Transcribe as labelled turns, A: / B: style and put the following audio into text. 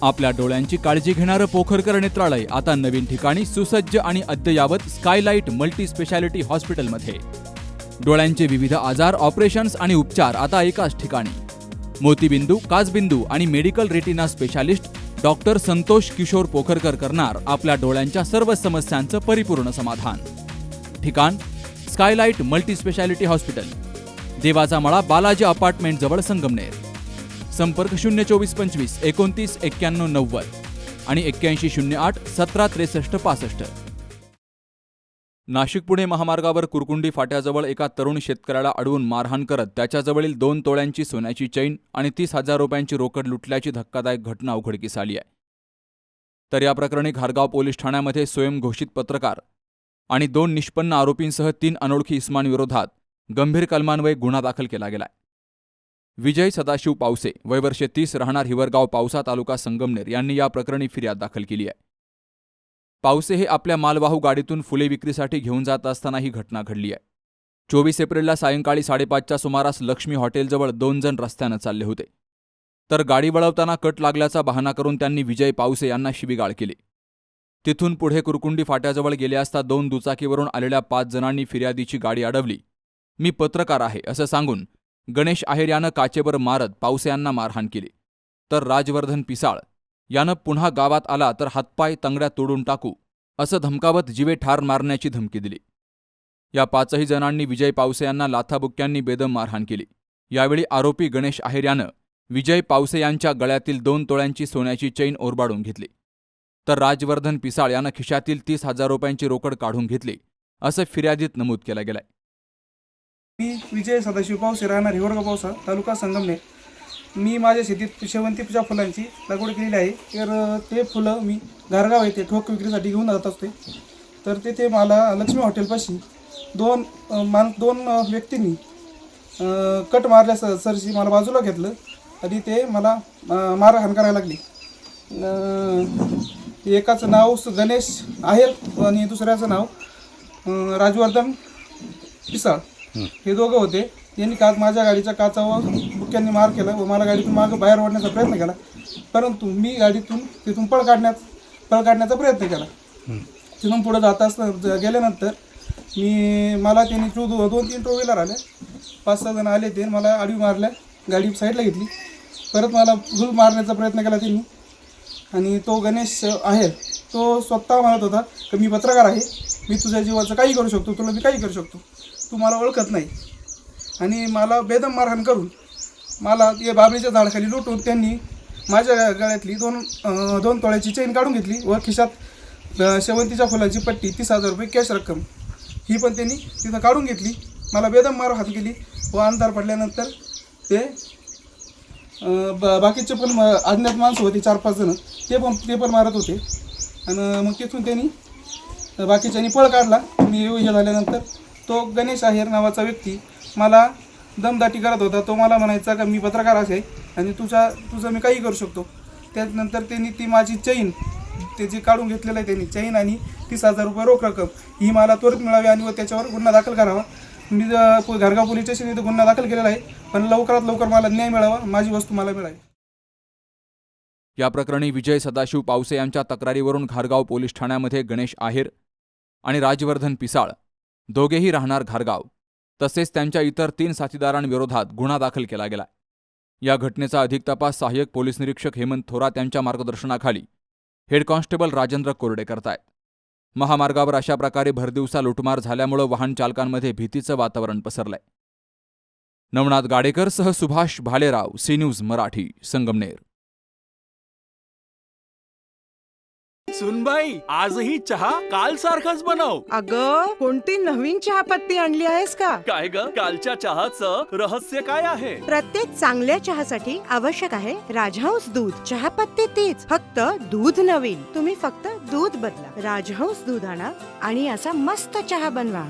A: आपल्या डोळ्यांची काळजी घेणारं पोखरकर नेत्रालय आता नवीन ठिकाणी सुसज्ज आणि अद्ययावत स्कायलाइट मल्टी स्पेशालिटी हॉस्पिटलमध्ये. डोळ्यांचे विविध आजार, ऑपरेशन्स आणि उपचार आता एकाच ठिकाणी. मोतीबिंदू, काचबिंदू आणि medical retina specialist doctor Santosh Kishor Pokharkar करणार आपल्या डोळ्यांच्या सर्व समस्यांचं परिपूर्ण समाधान. ठिकाण स्कायलाइट मल्टी स्पेशालिटी हॉस्पिटल, देवाचा मळा, बालाजी अपार्टमेंट जवळ, संगमनेर. संपर्क 02425 29 91 90 आणि 8108 17 63 65. नाशिक पुणे महामार्गावर कुरकुंडी फाट्याजवळ एका तरुण शेतकऱ्याला अडवून मारहाण करत त्याच्याजवळील 2 तोळ्यांची सोन्याची चैन आणि 30,000 रुपयांची रोकड लुटल्याची धक्कादायक घटना उघडकीस आली आहे. तर या प्रकरणी घारगाव पोलीस ठाण्यामध्ये स्वयंघोषित पत्रकार आणि 2 निष्पन्न आरोपींसह 3 अनोळखी इसमांविरोधात गंभीर कलमान्वये गुन्हा दाखल केला गेलाय. विजय सदाशिव पावसे, वय वर्ष 30, राहणार हिवरगाव, पावसा तालुका, संगमनेर यांनी या प्रकरणी फिर्याद दाखल केली आहे. पावसे हे आपल्या मालवाहू गाडीतून फुले विक्रीसाठी घेऊन जात असताना ही घटना घडली आहे. 24 एप्रिलला सायंकाळी 5:30च्या सुमारास लक्ष्मी हॉटेलजवळ 2 जण रस्त्यानं चालले होते. तर गाडी वळवताना कट लागल्याचा बहाणा करून त्यांनी विजय पावसे यांना शिवीगाळ केली. तिथून पुढे कुरकुंडी फाट्याजवळ गेले असता 2 दुचाकीवरून आलेल्या 5 जणांनी फिर्यादीची गाडी अडवली. मी पत्रकार आहे असं सांगून गणेश आहेर यानं काचेवर मारत पावसे यांना मारहाण केली. तर राजवर्धन पिसाळ यानं पुन्हा गावात आला तर हातपाय तंगड्या तोडून टाकू असं धमकावत जीवे ठार मारण्याची धमकी दिली. या 5ही जणांनी विजय पावसे यांना लाथाबुक्क्यांनी बेदम मारहाण केली. यावेळी आरोपी गणेश आहेर यानं विजय पावसे यांच्या गळ्यातील 2 तोळ्यांची सोन्याची चैन ओरबाडून घेतली. तर राजवर्धन पिसाळ यानं खिशातील 30,000 रुपयांची रोकड काढून घेतली असं फिर्यादीत नमूद केलं गेलंय.
B: मी विजय सदाशिव पावसे, राहणार हिवरगाव, पावसा तालुका, संगमनेर. मी माझ्या शेतीत शेवंतीच्या फुलांची लागवड केलेली आहे. तर ते फुलं मी घारगाव येथे ठोक विक्रीसाठी घेऊन जात असते. तर तेथे मला लक्ष्मी हॉटेलपाशी 2 व्यक्तींनी कट मारल्या सरशी मला बाजूला घेतलं आणि ते मला मारहाण करायला लागली. एकाचं नाव गणेश आहेर आणि दुसऱ्याचं नाव राजवर्धन पिसाळ, हे दोघं होते. यांनी माझ्या गाडीच्या काचावर बुक्क्यांनी मार केला व मला गाडीतून मागं बाहेर ओढण्याचा प्रयत्न केला. परंतु मी गाडीतून तिथून पळ काढण्याचा प्रयत्न केला. तिथून पुढे जात असता गेल्यानंतर मला त्यांनी 2-3 टू व्हीलर आल्या, 5-6 जण आले. ते मला आडवी मारल्या, गाडी साईडला घेतली. परत मला झुल मारण्याचा प्रयत्न केला त्यांनी. आणि तो गणेश आहे तो स्वतः म्हणत होता की मी पत्रकार आहे, मी तुझ्या जीवाचं काही करू शकतो, तुला मी काही करू शकतो, तू मला ओळखत नाही. आणि मला बेदम मारहाण करून मला ते बाबळीच्या झाडाखाली लुटून त्यांनी माझ्या गळ्यातली 2 तोळ्याची चेन काढून घेतली व खिशात शेवंतीच्या फुलाची पट्टी, 30,000 रुपये कॅश रक्कम ही पण त्यांनी तिथं काढून घेतली. मला बेदम मारहाण केली व अंधार पडल्यानंतर ते बाकीचे पण अज्ञात माणसं होती 4-5 जण, ते पण मारत होते. आणि मग तिथून त्यांनी बाकीच्यांनी पळ काढला. मी हे झाल्यानंतर तो गणेश आहेर नावाचा व्यक्ती मला दमदाटी करत होता. तो मला म्हणायचा का मी पत्रकार आहे आणि तुझं मी काही करू शकतो. त्यानंतर त्यांनी ती माझी चैन त्याची काढून घेतलेलं आहे, त्यांनी चैन आणि 30,000 रुपये रोख रक्कम ही मला त्वरित मिळावी आणि व त्याच्यावर गुन्हा दाखल करावा. मी घारगाव पोलीस स्टेशन इथं गुन्हा दाखल केलेला आहे, पण लवकरात लवकर मला न्याय मिळावा, माझी वस्तू मला मिळावी.
A: या प्रकरणी विजय सदाशिव पावसे यांच्या तक्रारीवरून घारगाव पोलीस ठाण्यामध्ये गणेश आहेर आणि राजवर्धन पिसाळ दोघेही राहणार घारगाव तसेच त्यांच्या इतर 3 साथीदारांविरोधात गुन्हा दाखल केला गेला. या घटनेचा अधिक तपास सहाय्यक पोलीस निरीक्षक हेमंत थोरात यांच्या मार्गदर्शनाखाली हेड कॉन्स्टेबल राजेंद्र कोरडे करतायत. महामार्गावर अशा प्रकारे भरदिवसा लुटमार झाल्यामुळे वाहन चालकांमध्ये भीतीचं वातावरण पसरलंय. नवनाथ गाडेकरसह सुभाष भालेराव, सी न्यूज मराठी, संगमनेर.
C: सुनबाई, आजही चहा काल सारखाच बनव.
D: अगं, कोणती नवीन चहापत्ती आणली आहेस का?
C: काय ग, कालच्या चहाचं रहस्य काय आहे?
E: प्रत्येक चांगल्या चहासाठी आवश्यक आहे राजहंस दूध. चहापत्ती तीच, फक्त दूध नवीन. तुम्ही फक्त दूध बदला. राजहंस दूध आणा आणि असा मस्त चहा बनवा.